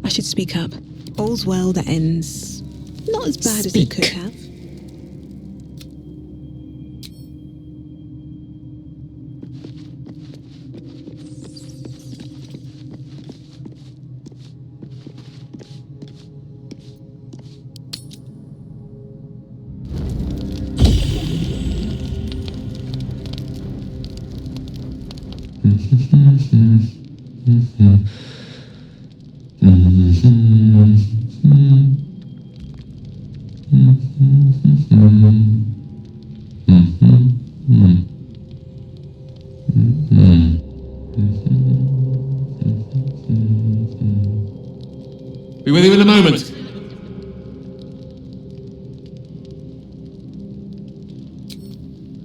I should speak up. All's well that ends not as bad as it could have. Be with you in a moment.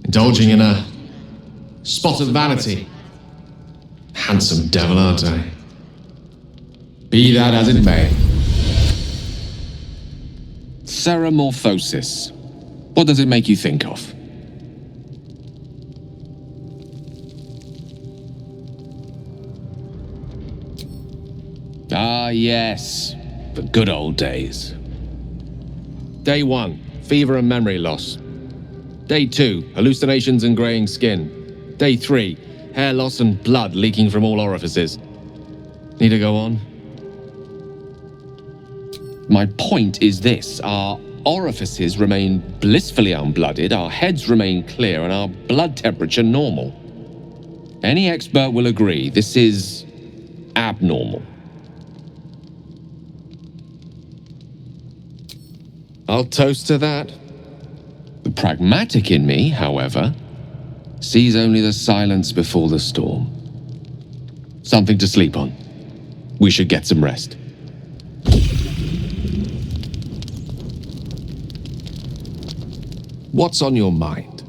Indulging in a spot of vanity. Handsome devil, aren't I? Be that as it may. Ceramorphosis. What does it make you think of? Ah, yes. The good old days. Day 1, fever and memory loss. Day 2, hallucinations and graying skin. Day 3, hair loss and blood leaking from all orifices. Need to go on? My point is this. Our orifices remain blissfully unblooded, our heads remain clear, and our blood temperature normal. Any expert will agree this is abnormal. I'll toast to that. The pragmatic in me, however, sees only the silence before the storm. Something to sleep on. We should get some rest. What's on your mind?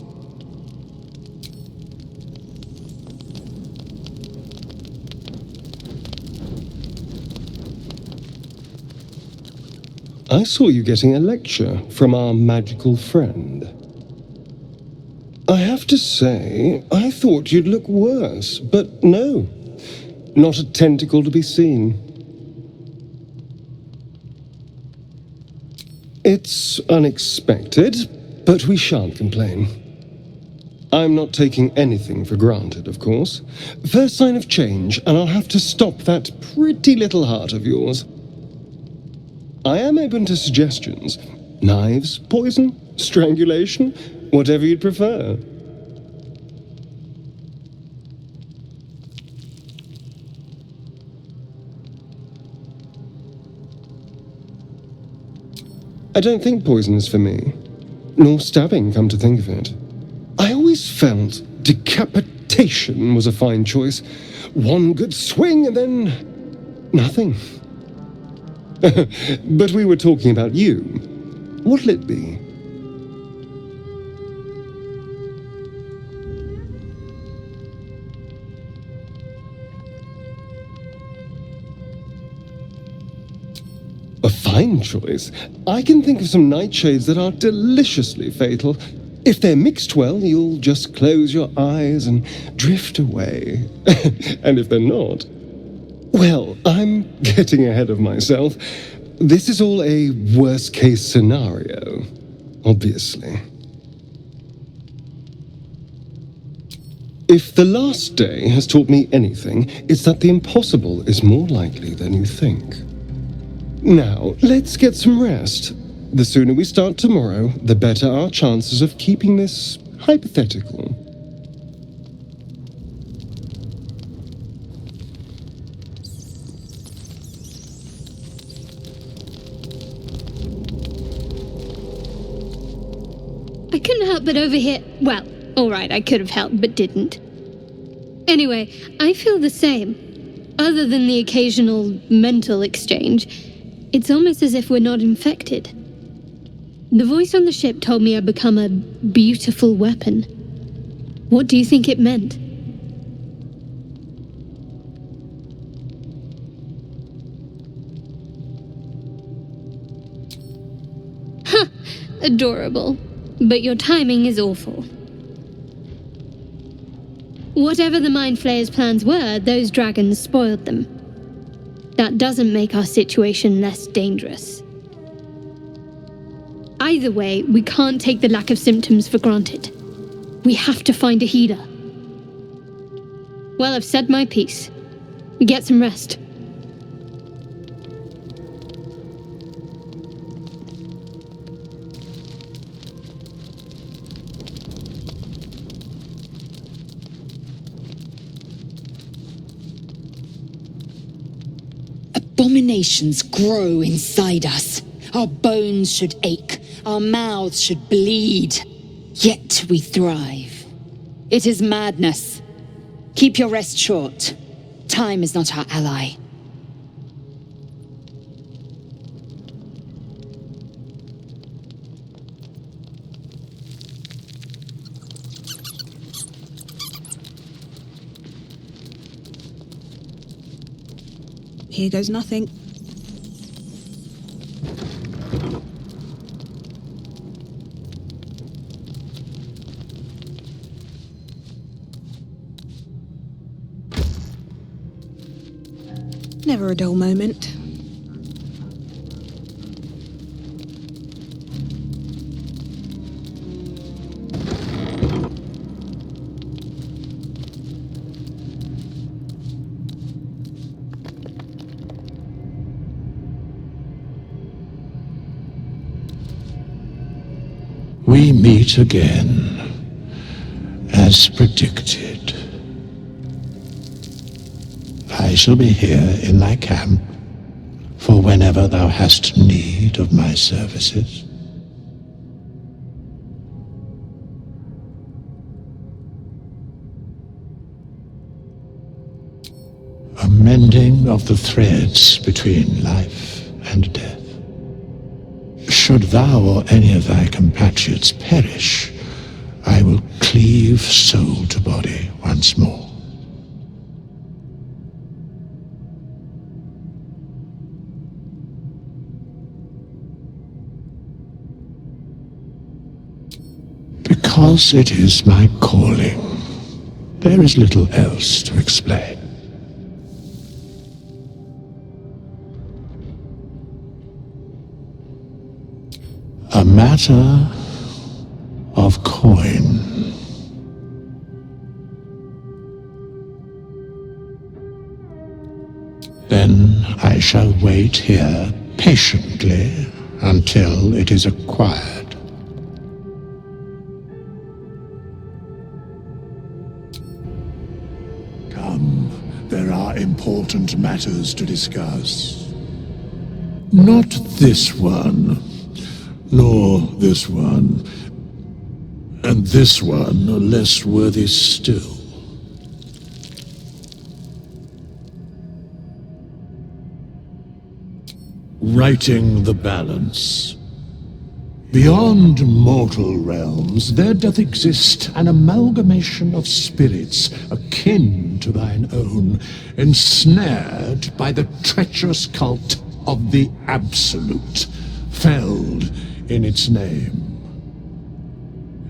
I saw you getting a lecture from our magical friend. I have to say, I thought you'd look worse, but no. Not a tentacle to be seen. It's unexpected, but we shan't complain. I'm not taking anything for granted, of course. First sign of change, and I'll have to stop that pretty little heart of yours. I am open to suggestions. Knives, poison, strangulation, whatever you'd prefer. I don't think poison is for me. Nor stabbing, come to think of it. I always felt decapitation was a fine choice. One good swing and then nothing. But we were talking about you. What'll it be? A fine choice. I can think of some nightshades that are deliciously fatal. If they're mixed well, you'll just close your eyes and drift away. And if they're not, well, I'm getting ahead of myself. This is all a worst-case scenario, obviously. If the last day has taught me anything, it's that the impossible is more likely than you think. Now, let's get some rest. The sooner we start tomorrow, the better our chances of keeping this hypothetical. I couldn't help but overhear. Well, alright, I could have helped, but didn't. Anyway, I feel the same. Other than the occasional mental exchange, it's almost as if we're not infected. The voice on the ship told me I'd become a beautiful weapon. What do you think it meant? Huh, adorable. But your timing is awful. Whatever the Mind Flayer's plans were, those dragons spoiled them. That doesn't make our situation less dangerous. Either way, we can't take the lack of symptoms for granted. We have to find a healer. Well, I've said my piece. Get some rest. Abominations grow inside us. Our bones should ache. Our mouths should bleed. Yet we thrive. It is madness. Keep your rest short. Time is not our ally. Here goes nothing. Never a dull moment. We meet again, as predicted. I shall be here in thy camp, for whenever thou hast need of my services. A mending of the threads between life and death. Should thou or any of thy compatriots perish, I will cleave soul to body once more. Because it is my calling, there is little else to explain. A matter of coin. Then I shall wait here patiently until it is acquired. Come, there are important matters to discuss. Not this one. Nor this one, and this one are less worthy still. Righting the balance. Beyond mortal realms, there doth exist an amalgamation of spirits akin to thine own, ensnared by the treacherous cult of the Absolute, felled in its name.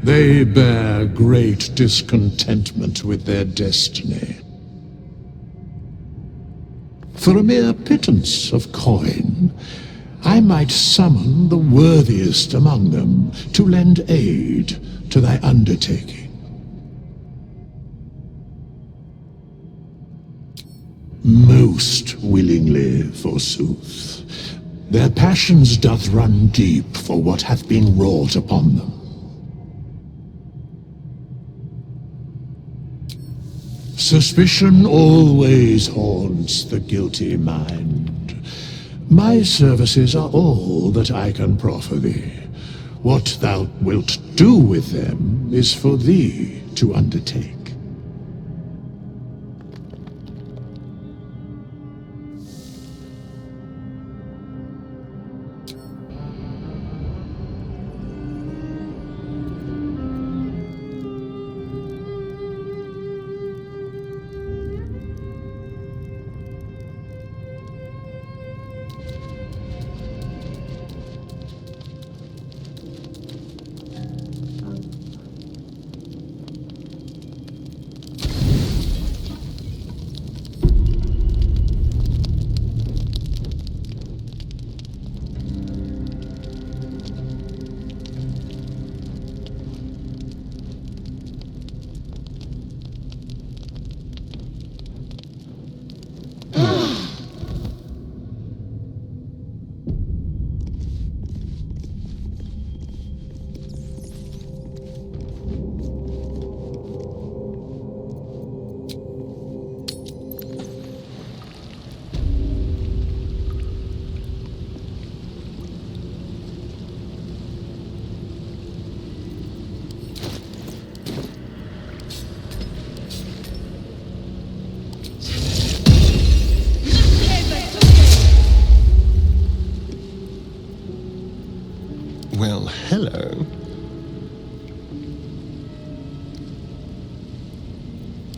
They bear great discontentment with their destiny. For a mere pittance of coin, I might summon the worthiest among them to lend aid to thy undertaking. Most willingly, forsooth. Their passions doth run deep for what hath been wrought upon them. Suspicion always haunts the guilty mind. My services are all that I can proffer thee. What thou wilt do with them is for thee to undertake.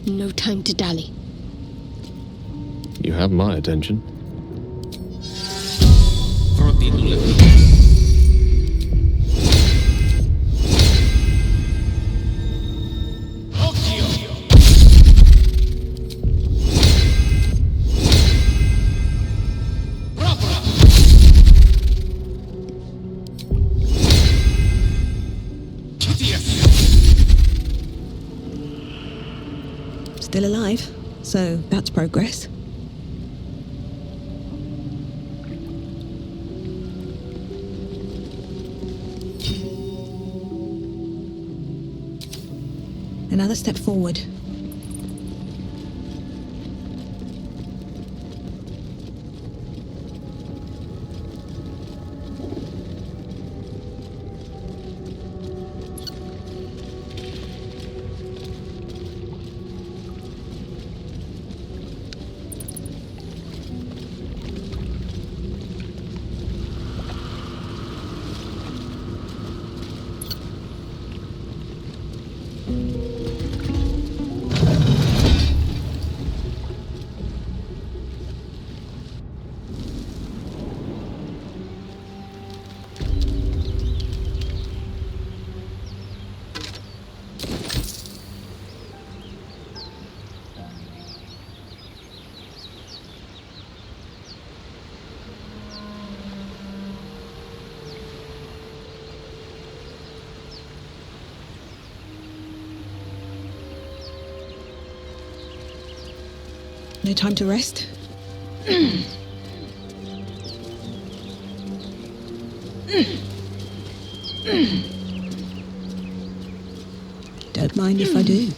No time to dally. You have my attention. Still alive, so that's progress. Another step forward. No time to rest? Don't mind if I do.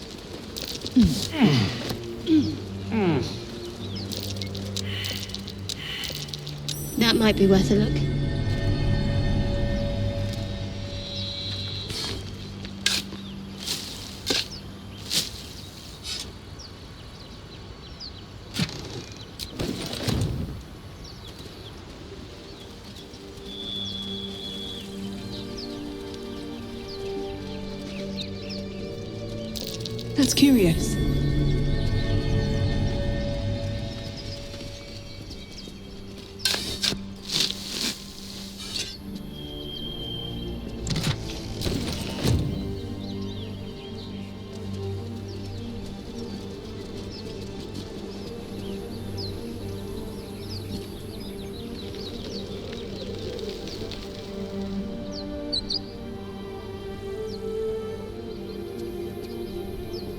That might be worth a look. That's curious.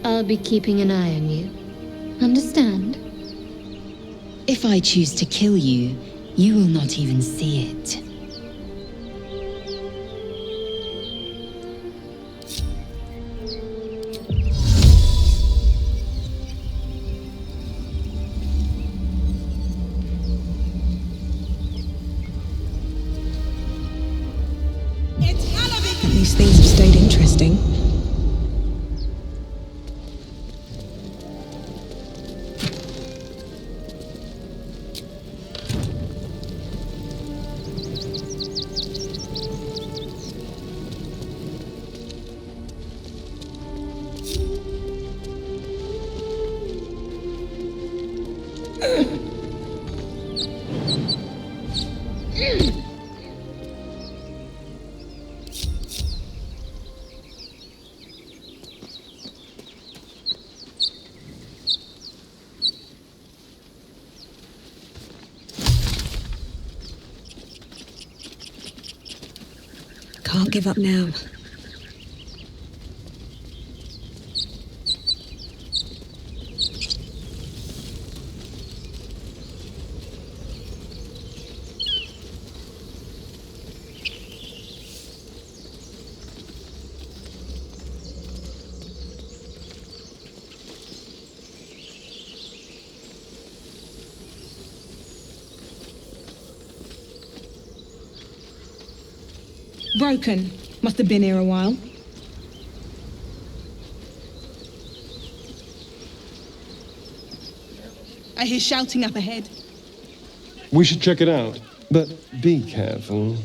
I'll be keeping an eye on you. Understand? If I choose to kill you, you will not even see it. At least things have stayed interesting. Can't give up now. Broken. Must have been here a while. I hear shouting up ahead. We should check it out, but be careful.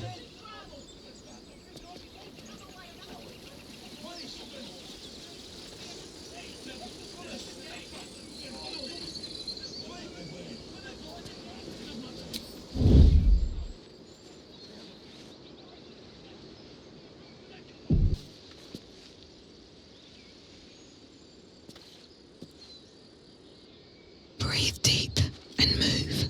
Breathe deep and move.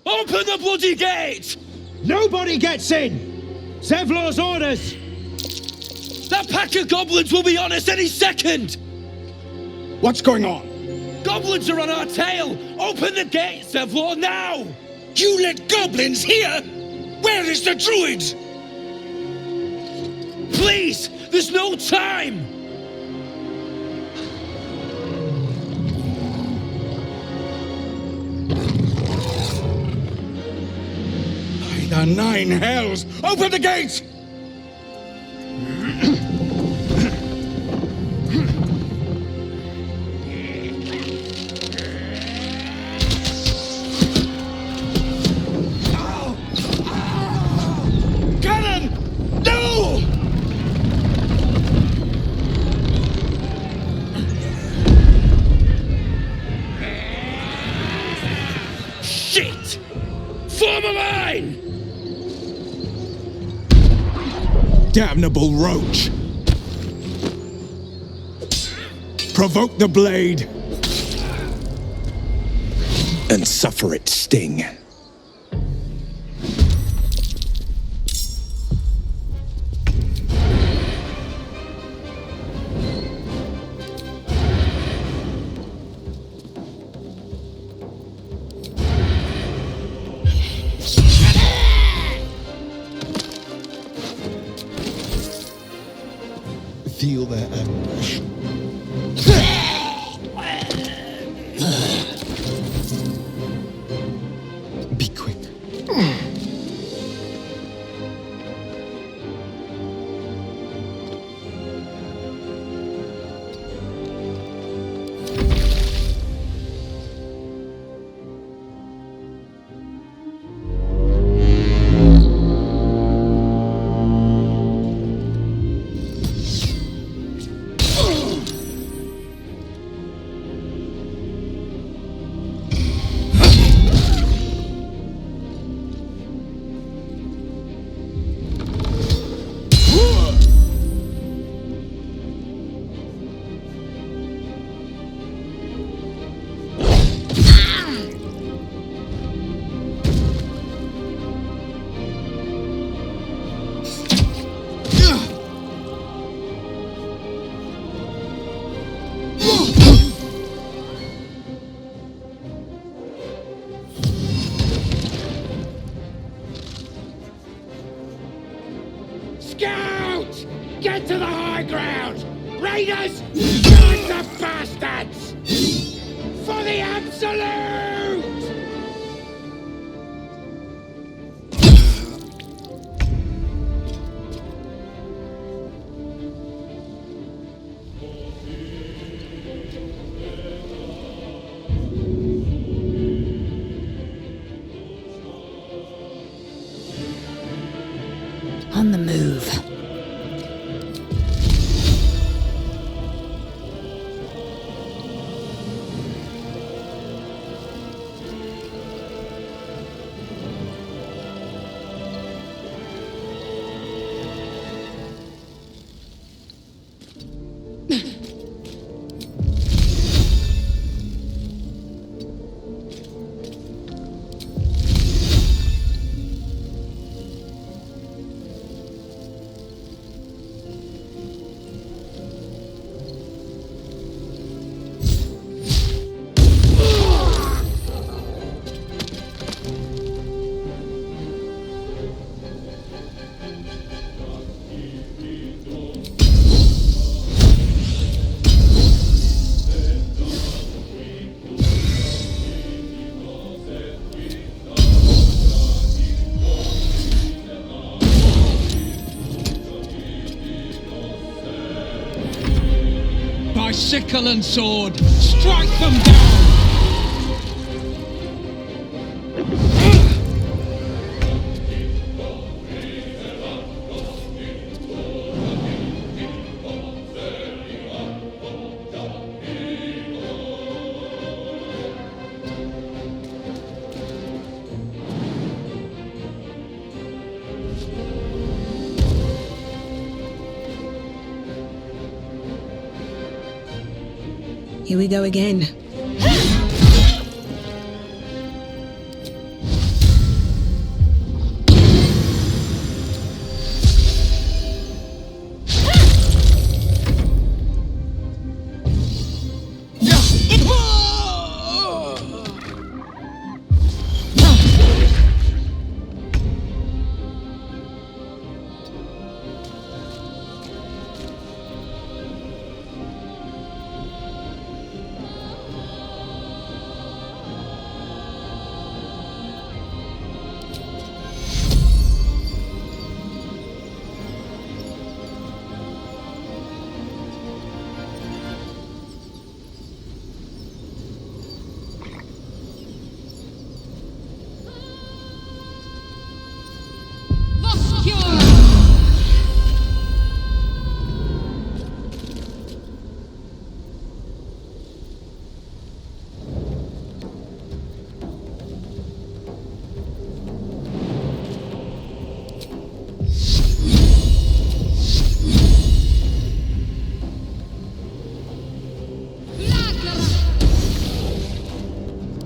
Open the bloody gate! Nobody gets in! Zevlor's orders! That pack of goblins will be on us any second! What's going on? Goblins are on our tail! Open the gate, Zevlor, now! You let goblins here? Where is the druid? Please! There's no time! By the 9 hells! Open the gate! Cannon! No! Shit! Form a line! Damnable roach! Provoke the blade and suffer its sting. Feel their anguish. Be quick. Scout! Get to the high ground! Raiders! Guard the bastards! For the absolute! On the move. By sickle and sword, strike them down! Here we go again.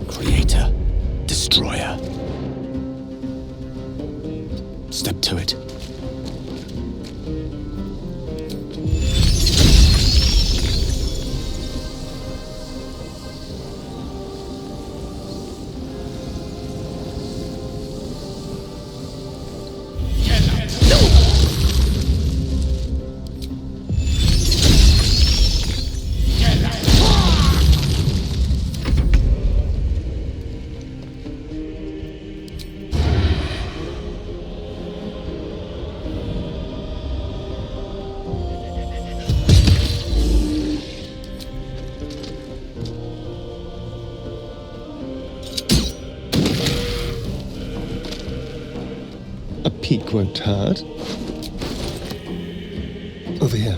Creator, destroyer. Step to it. A peak won't hurt. Over here.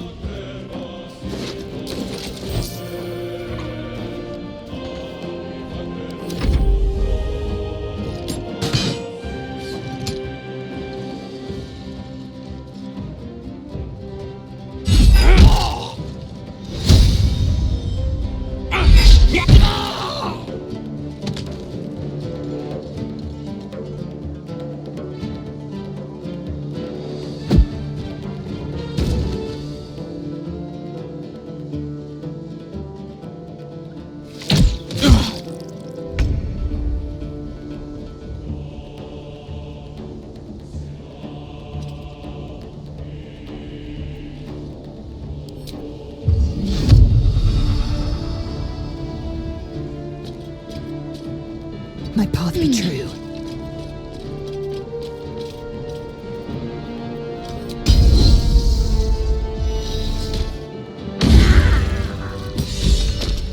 My path be true.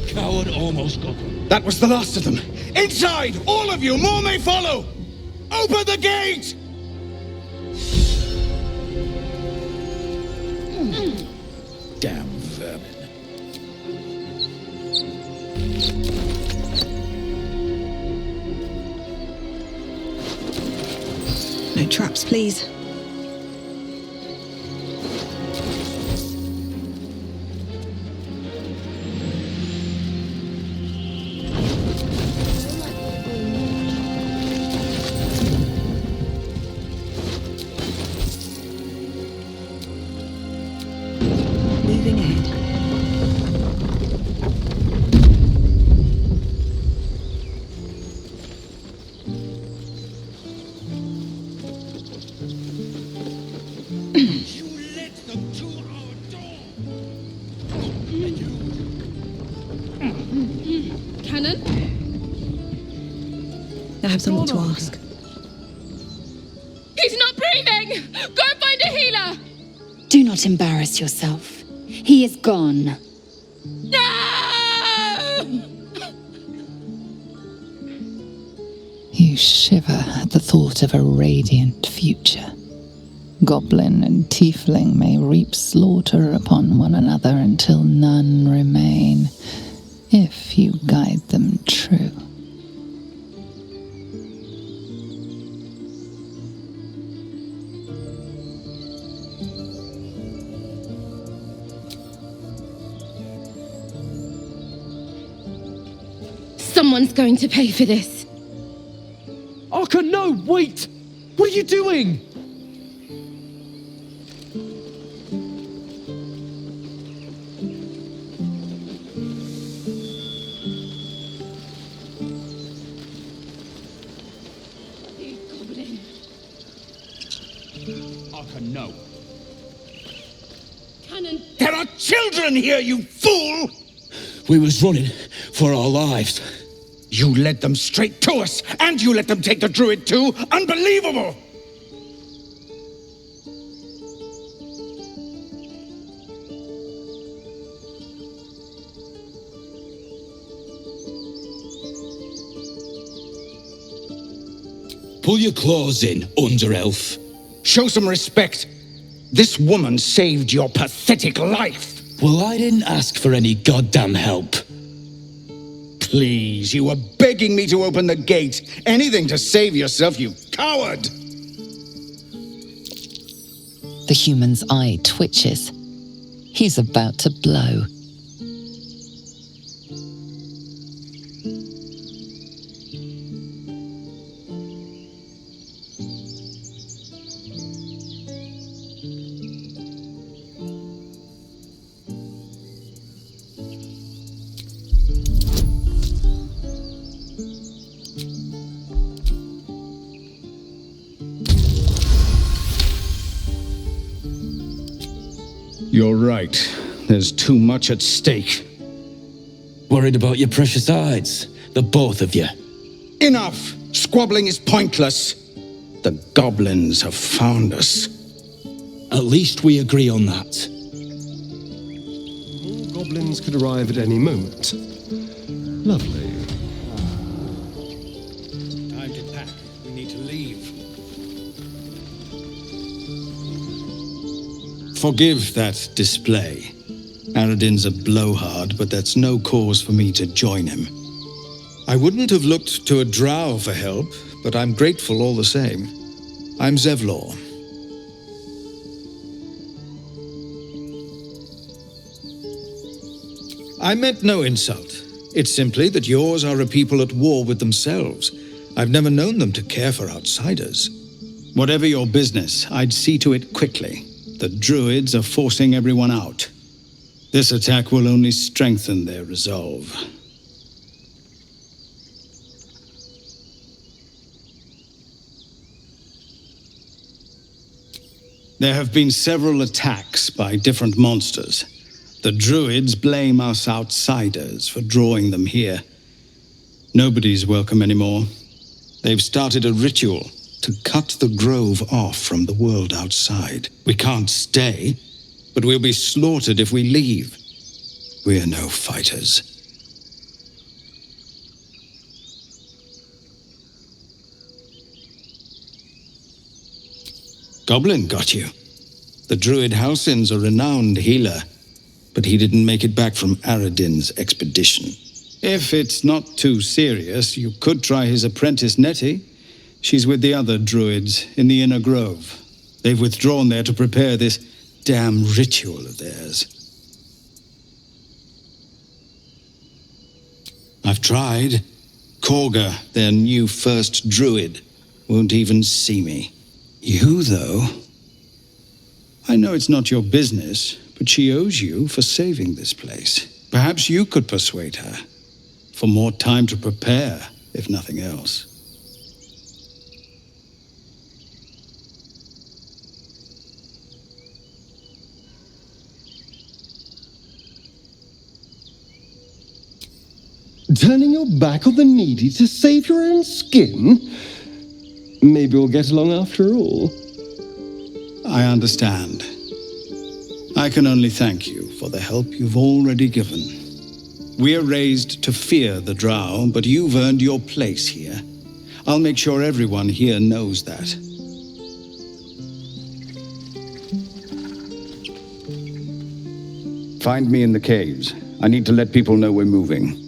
Coward almost got them. That was the last of them. Inside! All of you! More may follow! Open the gate! Damn vermin. No traps, please. Moving ahead. You led them to our door! And you... Cannon? I have something to ask. He's not breathing! Go find a healer! Do not embarrass yourself. He is gone. No! You shiver at the thought of a radiant future. Goblin and tiefling may reap slaughter upon one another until none remain, if you guide them true. Someone's going to pay for this. Arca, no, wait! What are you doing? Arca, no. Cannon. There are children here, you fool! We was running for our lives. You led them straight to us, and you let them take the druid too? Unbelievable! Pull your claws in, under-elf. Show some respect. This woman saved your pathetic life. Well, I didn't ask for any goddamn help. Please, you were begging me to open the gate. Anything to save yourself, you coward! The human's eye twitches. He's about to blow. You're right. There's too much at stake. Worried about your precious hides, the both of you. Enough! Squabbling is pointless. The goblins have found us. At least we agree on that. More goblins could arrive at any moment. Lovely. Time to pack. We need to leave. Forgive that display. Aradin's a blowhard, but that's no cause for me to join him. I wouldn't have looked to a drow for help, but I'm grateful all the same. I'm Zevlor. I meant no insult. It's simply that yours are a people at war with themselves. I've never known them to care for outsiders. Whatever your business, I'd see to it quickly. The druids are forcing everyone out. This attack will only strengthen their resolve. There have been several attacks by different monsters. The druids blame us outsiders for drawing them here. Nobody's welcome anymore. They've started a ritual to cut the grove off from the world outside. We can't stay, but we'll be slaughtered if we leave. We're no fighters. Goblin got you. The druid Halsin's a renowned healer, but he didn't make it back from Aradin's expedition. If it's not too serious, you could try his apprentice Nettie. She's with the other druids in the inner grove. They've withdrawn there to prepare this damn ritual of theirs. I've tried. Korga, their new first druid, won't even see me. You, though... I know it's not your business, but she owes you for saving this place. Perhaps you could persuade her. For more time to prepare, if nothing else. Turning your back on the needy to save your own skin? Maybe we'll get along after all. I understand. I can only thank you for the help you've already given. We're raised to fear the drow, but you've earned your place here. I'll make sure everyone here knows that. Find me in the caves. I need to let people know we're moving.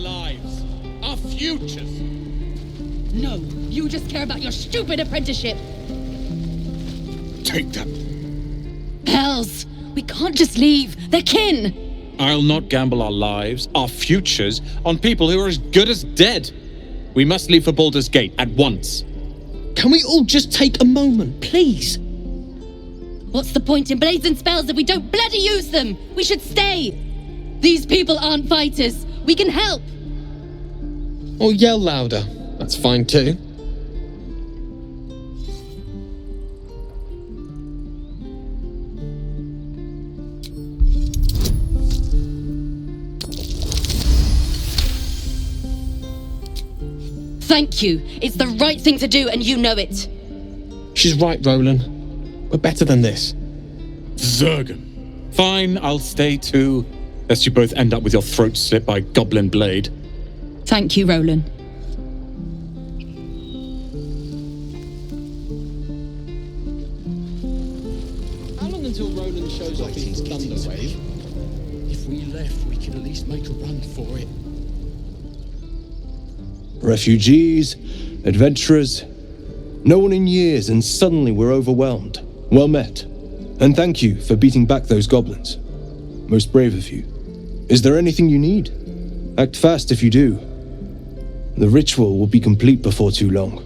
lives, our futures. No, you just care about your stupid apprenticeship. Take them. Hells, we can't just leave. They're kin. I'll not gamble our lives, our futures, on people who are as good as dead. We must leave for Baldur's Gate at once. Can we all just take a moment, please? What's the point in blazing spells if we don't bloody use them? We should stay. These people aren't fighters. We can help. Or yell louder. That's fine too. Thank you. It's the right thing to do, and you know it. She's right, Roland. We're better than this. Zergan. Fine, I'll stay too, lest you both end up with your throats slit by goblin blade. Thank you, Roland. How long until Roland shows off his thunder wave? If we left, we could at least make a run for it. Refugees, adventurers, no one in years, and suddenly we're overwhelmed. Well met. And thank you for beating back those goblins. Most brave of you. Is there anything you need? Act fast if you do. The ritual will be complete before too long.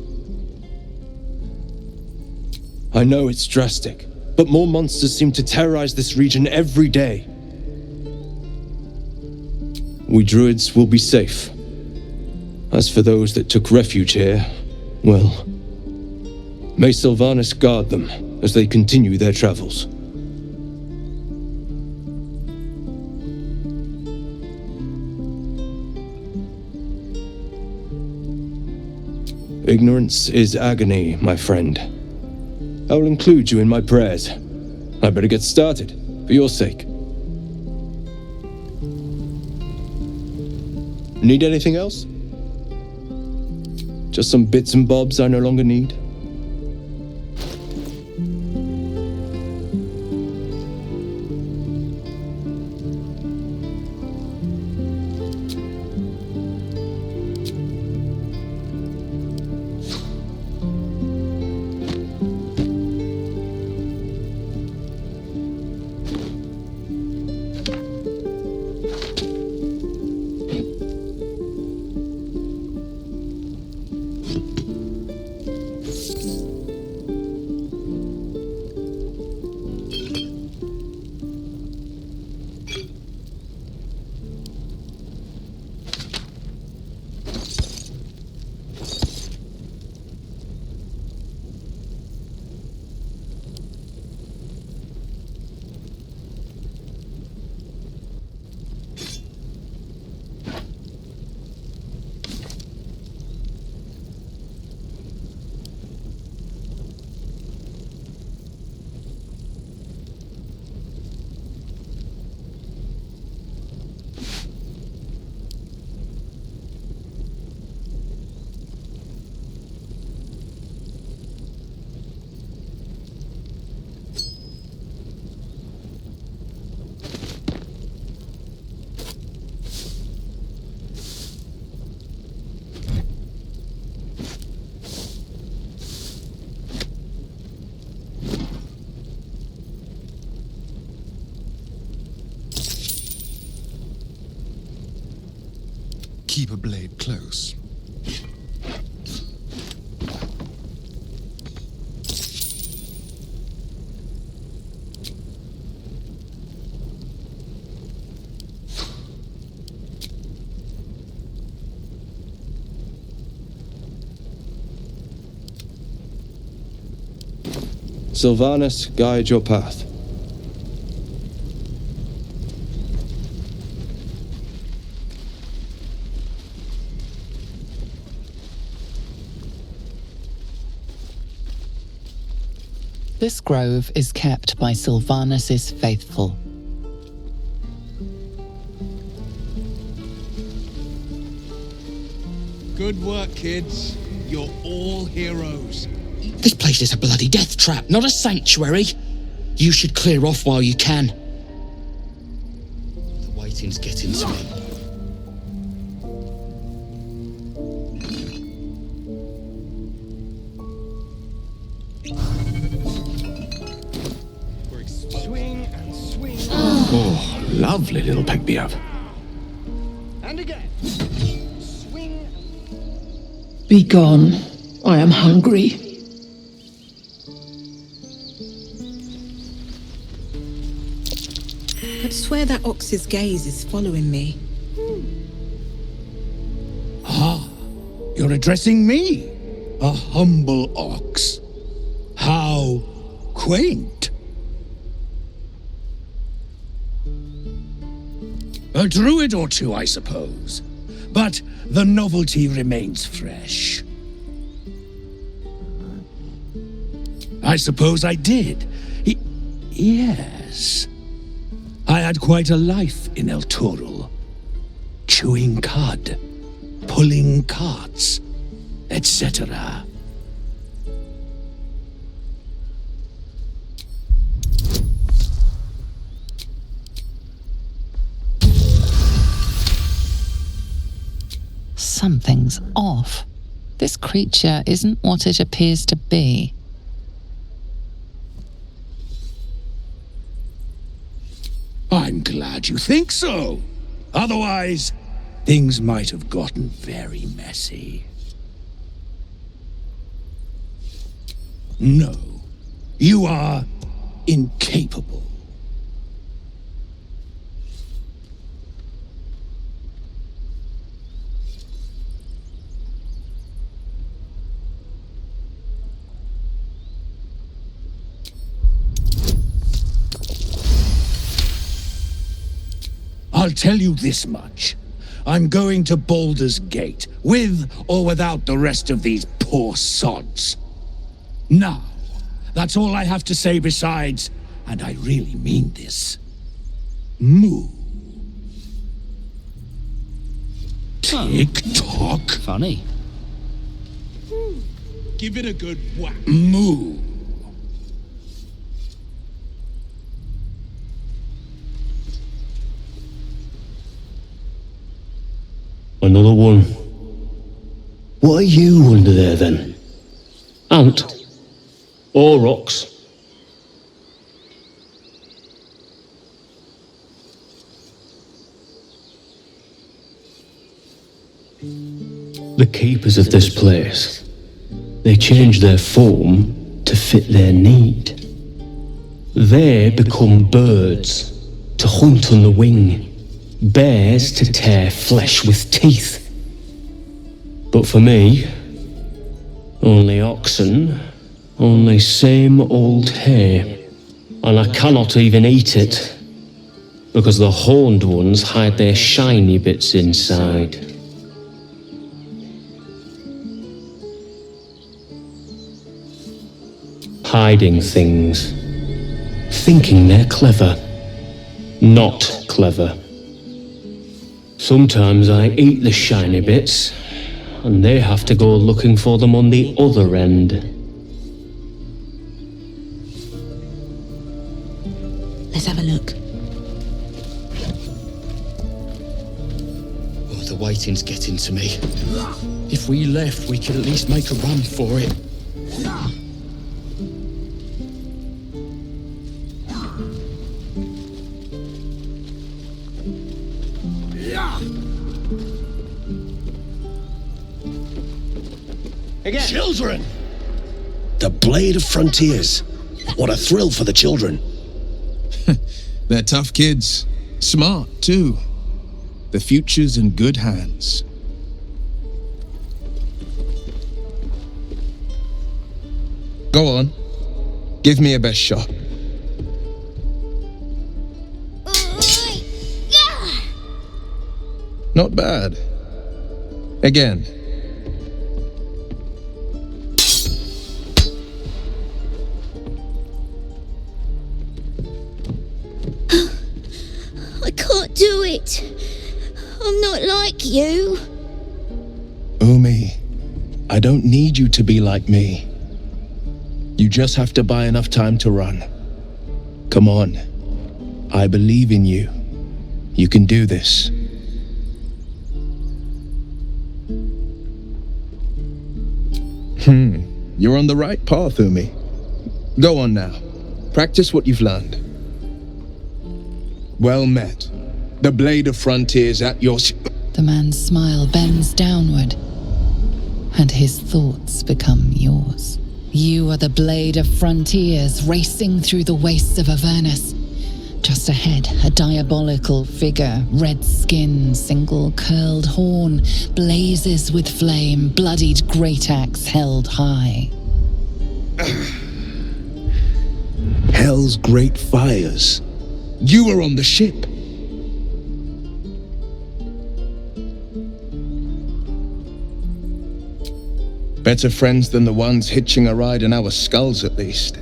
I know it's drastic, but more monsters seem to terrorize this region every day. We druids will be safe. As for those that took refuge here, well, may Sylvanas guard them as they continue their travels. Ignorance is agony, my friend. I will include you in my prayers. I better get started, for your sake. Need anything else? Just some bits and bobs I no longer need? Keep a blade close. Sylvanas, guide your path. This grove is kept by Sylvanas' faithful. Good work, kids. You're all heroes. This place is a bloody death trap, not a sanctuary. You should clear off while you can. The waiting's getting to me. Swing and swing. Oh, lovely little pick-me-up. And again. Be gone. I am hungry. I'd swear that ox's gaze is following me. Ah, you're addressing me, a humble ox. How quaint. A druid or two, I suppose. But the novelty remains fresh. I suppose I did. Yes. I had quite a life in El Turul. Chewing cud, pulling carts, etc. Something's off. This creature isn't what it appears to be. I'm glad you think so. Otherwise, things might have gotten very messy. No, you are incapable. I'll tell you this much. I'm going to Baldur's Gate, with or without the rest of these poor sods. Now, that's all I have to say besides, and I really mean this, moo. Tick-tock. Funny. Give it a good whack. Moo. Another one. What are you under there then? Ant? Or ox? The keepers of this place, they change their form to fit their need. They become birds to hunt on the wing, bears to tear flesh with teeth. But for me, only oxen, only same old hay, and I cannot even eat it, because the horned ones hide their shiny bits inside. Hiding things, thinking they're clever, not clever. Sometimes I eat the shiny bits, and they have to go looking for them on the other end. Let's have a look. Oh, the waiting's getting to me. If we left, we could at least make a run for it. Again. Children! The Blade of Frontiers. What a thrill for the children. They're tough kids. Smart, too. The future's in good hands. Go on. Give me a best shot. Not bad. Again. I can't do it. I'm not like you. Umi, I don't need you to be like me. You just have to buy enough time to run. Come on. I believe in you. You can do this. You're on the right path, Umi. Go on now. Practice what you've learned. Well met. The blade of frontiers at your... The man's smile bends downward, and his thoughts become yours. You are the blade of frontiers racing through the wastes of Avernus. Just ahead, a diabolical figure, red skin, single curled horn, blazes with flame, bloodied great axe held high. Hell's great fires. You were on the ship. Better friends than the ones hitching a ride in our skulls, at least.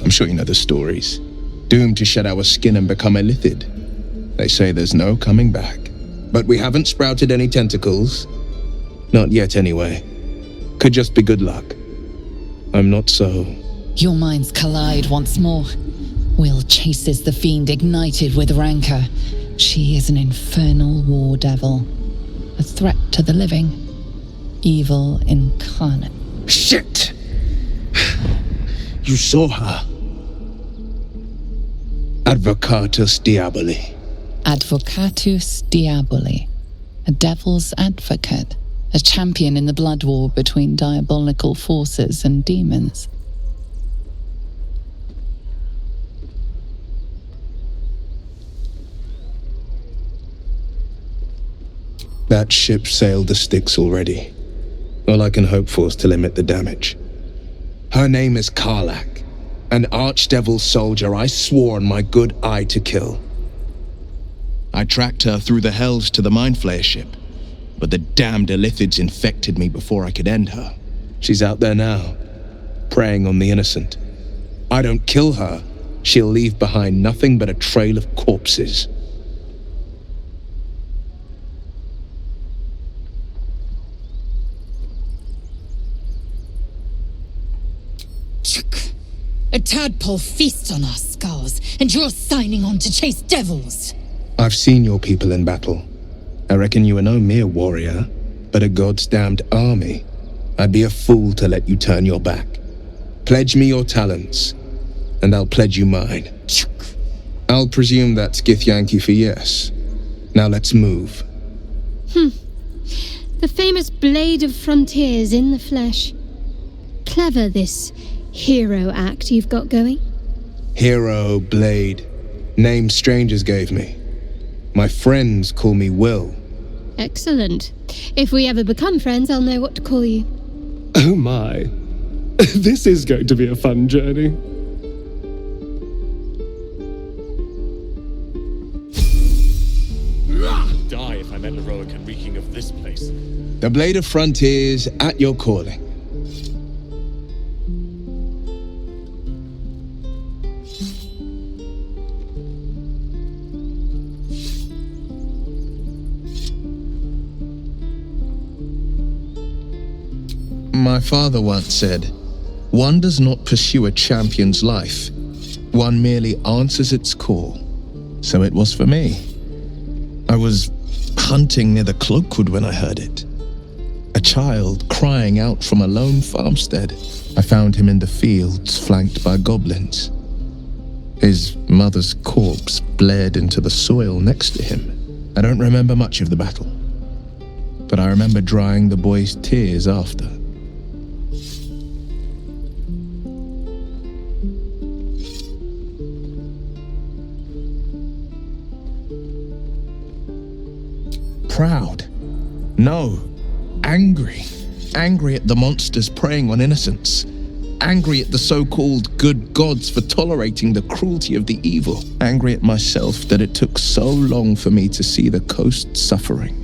I'm sure you know the stories. Doomed to shed our skin and become illithid. They say there's no coming back. But we haven't sprouted any tentacles. Not yet, anyway. Could just be good luck. I'm not so... Your minds collide once more. Will chases the fiend ignited with rancor. She is an infernal war devil. A threat to the living. Evil incarnate. Shit! You saw her. Advocatus Diaboli. Advocatus Diaboli. A devil's advocate. A champion in the blood war between diabolical forces and demons. That ship sailed the Styx already. All I can hope for is to limit the damage. Her name is Karlach, an archdevil soldier I swore on my good eye to kill. I tracked her through the hells to the Mindflayer ship, but the damned illithids infected me before I could end her. She's out there now, preying on the innocent. I don't kill her, she'll leave behind nothing but a trail of corpses. A tadpole feasts on our skulls, and you're signing on to chase devils. I've seen your people in battle. I reckon you are no mere warrior, but a god's damned army. I'd be a fool to let you turn your back. Pledge me your talents, and I'll pledge you mine. I'll presume that's Githyanki for yes. Now let's move. The famous blade of frontiers in the flesh. Clever, this hero act you've got going. Hero, blade, names strangers gave me. My friends call me Will. Excellent. If we ever become friends, I'll know what to call you. Oh my. This is going to be a fun journey. Die if I met Leroican reeking of this place. The blade of frontiers at your calling. My father once said, one does not pursue a champion's life. One merely answers its call. So it was for me. I was hunting near the Cloakwood when I heard it. A child crying out from a lone farmstead. I found him in the fields, flanked by goblins. His mother's corpse blared into the soil next to him. I don't remember much of the battle, but I remember drying the boy's tears after. Proud. No. Angry. Angry at the monsters preying on innocents. Angry at the so-called good gods for tolerating the cruelty of the evil. Angry at myself that it took so long for me to see the coast suffering.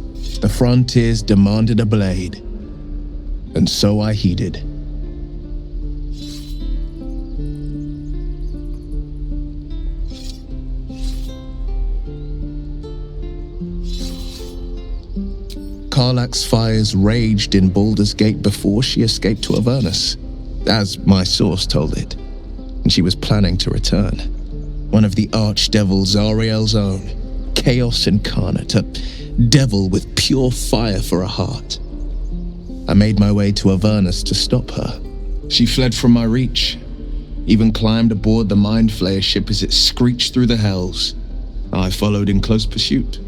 The frontiers demanded a blade, and so I heeded. Karlach's fires raged in Baldur's Gate before she escaped to Avernus, as my source told it, and she was planning to return. One of the archdevils Zariel's own, chaos incarnate, a devil with pure fire for a heart. I made my way to Avernus to stop her. She fled from my reach, even climbed aboard the Mind Flayer ship as it screeched through the hells. I followed in close pursuit.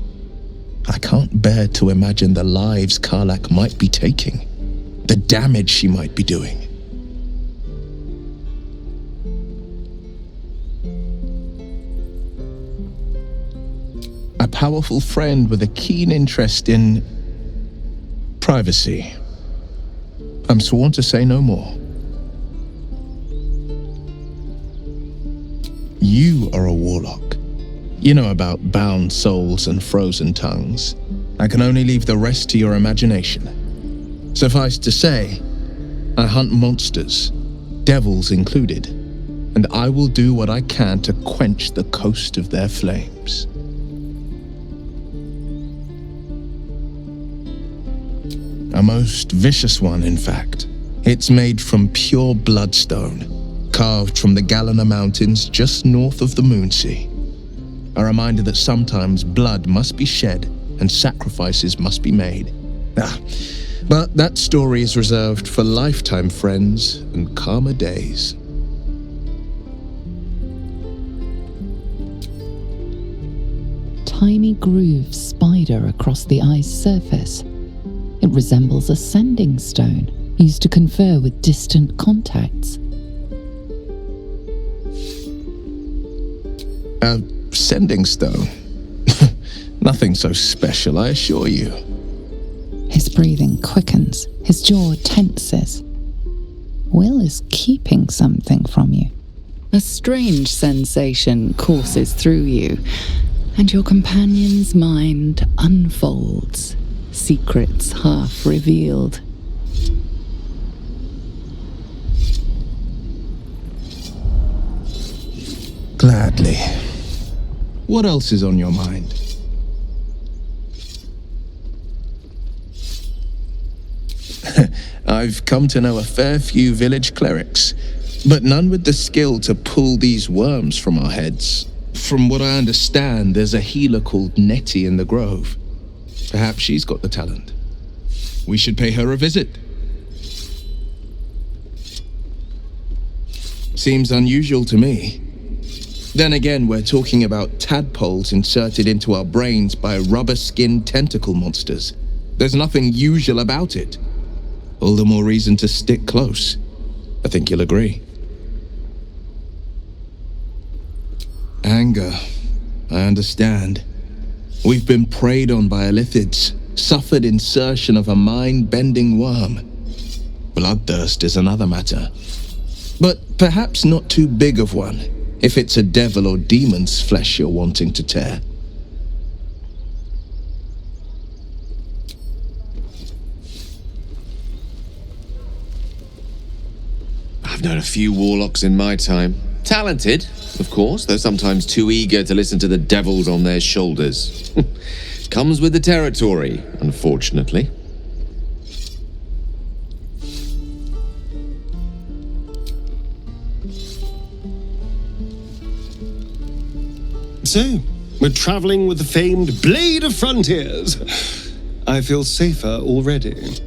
I can't bear to imagine the lives Karlach might be taking, the damage she might be doing. A powerful friend with a keen interest in privacy. I'm sworn to say no more. You are a warlock. You know about bound souls and frozen tongues. I can only leave the rest to your imagination. Suffice to say, I hunt monsters, devils included, and I will do what I can to quench the coast of their flames. A most vicious one, in fact. It's made from pure bloodstone, carved from the Galena Mountains just north of the Moonsea. A reminder that sometimes blood must be shed and sacrifices must be made. But that story is reserved for lifetime friends and calmer days. Tiny grooves spider across the eye's surface. It resembles a sending stone used to confer with distant contacts. A sending stone? Nothing so special, I assure you. His breathing quickens, his jaw tenses. Will is keeping something from you. A strange sensation courses through you, and your companion's mind unfolds, secrets half revealed. Gladly. What else is on your mind? I've come to know a fair few village clerics, but none with the skill to pull these worms from our heads. From what I understand, there's a healer called Nettie in the Grove. Perhaps she's got the talent. We should pay her a visit. Seems unusual to me. Then again, we're talking about tadpoles inserted into our brains by rubber-skinned tentacle monsters. There's nothing usual about it. All the more reason to stick close. I think you'll agree. Anger. I understand. We've been preyed on by illithids, suffered insertion of a mind-bending worm. Bloodthirst is another matter. But perhaps not too big of one, if it's a devil or demon's flesh you're wanting to tear. I've known a few warlocks in my time. Talented, of course, though sometimes too eager to listen to the devils on their shoulders. Comes with the territory, unfortunately. So, we're traveling with the famed Blade of Frontiers. I feel safer already.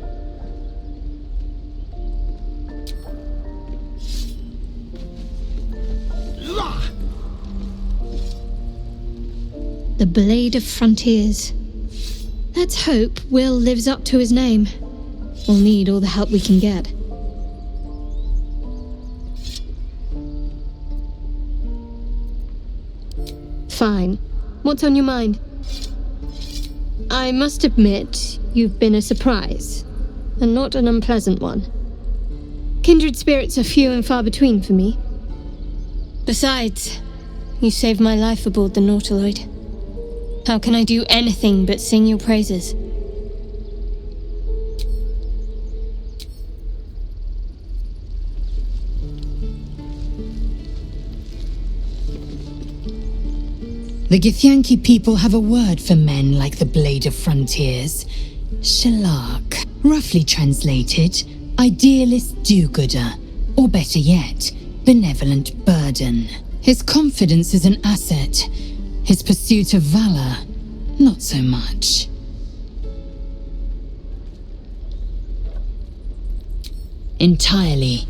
The Blade of Frontiers. Let's hope Will lives up to his name. We'll need all the help we can get. Fine. What's on your mind? I must admit, you've been a surprise, and not an unpleasant one. Kindred spirits are few and far between for me. Besides, you saved my life aboard the Nautiloid. How can I do anything but sing your praises? The Githyanki people have a word for men like the Blade of Frontiers. Shalak. Roughly translated, idealist do-gooder. Or better yet, benevolent burden. His confidence is an asset. His pursuit of valor, not so much. Entirely.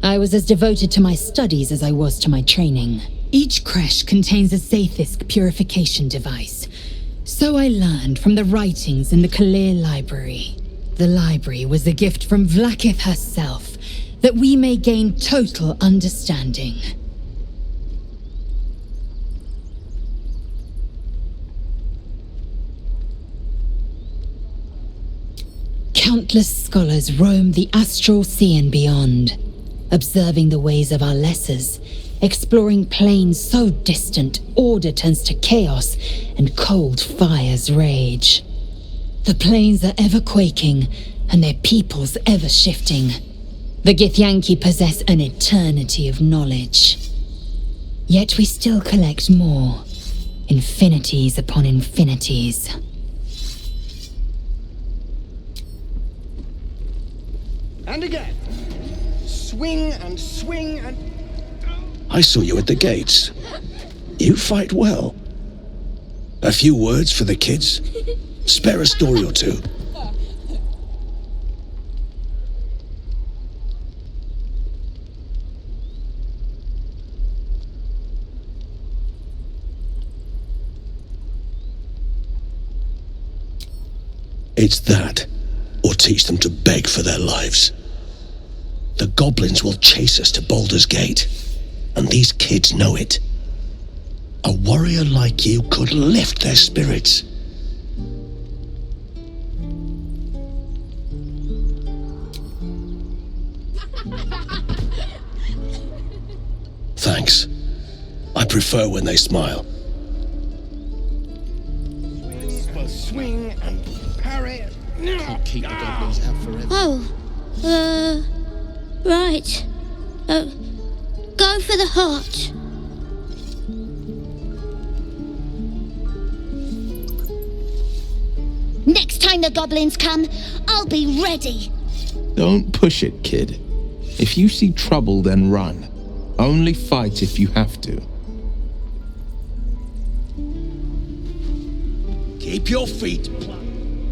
I was as devoted to my studies as I was to my training. Each creche contains a Zaithisk purification device. So I learned from the writings in the Kalir Library. The library was a gift from Vlaakith herself, that we may gain total understanding. Countless scholars roam the astral sea and beyond, observing the ways of our lessers, exploring planes so distant order turns to chaos and cold fires rage. The planes are ever quaking, and their peoples ever shifting. The Githyanki possess an eternity of knowledge. Yet we still collect more, infinities upon infinities. And again. Swing and swing and... I saw you at the gates. You fight well. A few words for the kids? Spare a story or two. It's that, or teach them to beg for their lives. The goblins will chase us to Baldur's Gate, and these kids know it. A warrior like you could lift their spirits. Thanks. I prefer when they smile. Swing and parry. Can't keep the goblins out forever. Oh, right. Go for the heart. Next time the goblins come, I'll be ready. Don't push it, kid. If you see trouble, then run. Only fight if you have to. Keep your feet.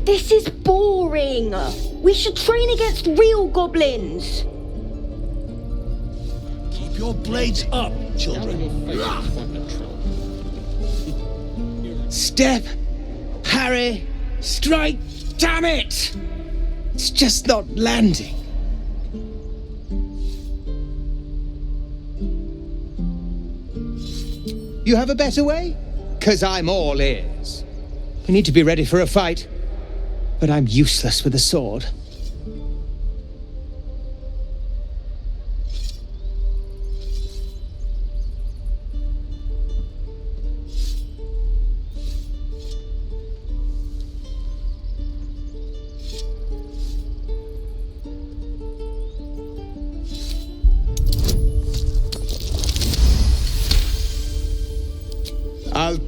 This is boring. We should train against real goblins. Keep your blades up, children. Step, parry, strike. Damn it! It's just not landing. You have a better way? 'Cause I'm all ears. We need to be ready for a fight, but I'm useless with a sword.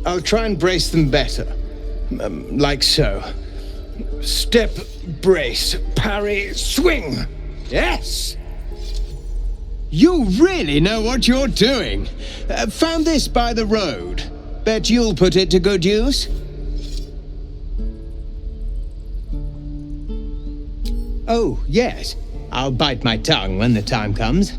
I'll try and brace them better. Like so. Step, brace, parry, swing. Yes! You really know what you're doing. Found this by the road. Bet you'll put it to good use. Oh, yes. I'll bite my tongue when the time comes.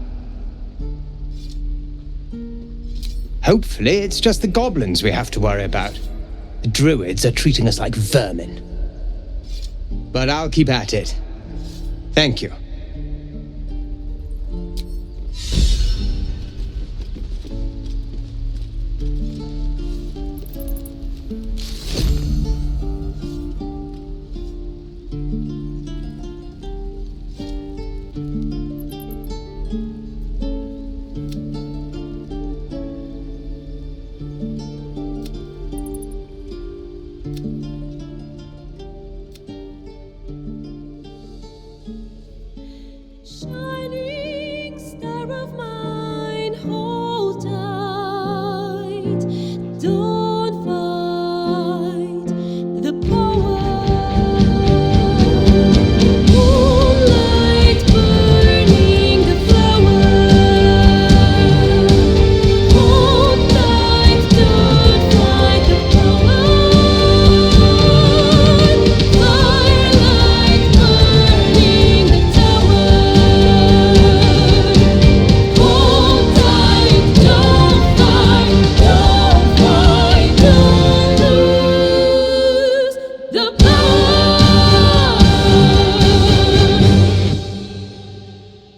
Hopefully, it's just the goblins we have to worry about. The druids are treating us like vermin. But I'll keep at it. Thank you. Shine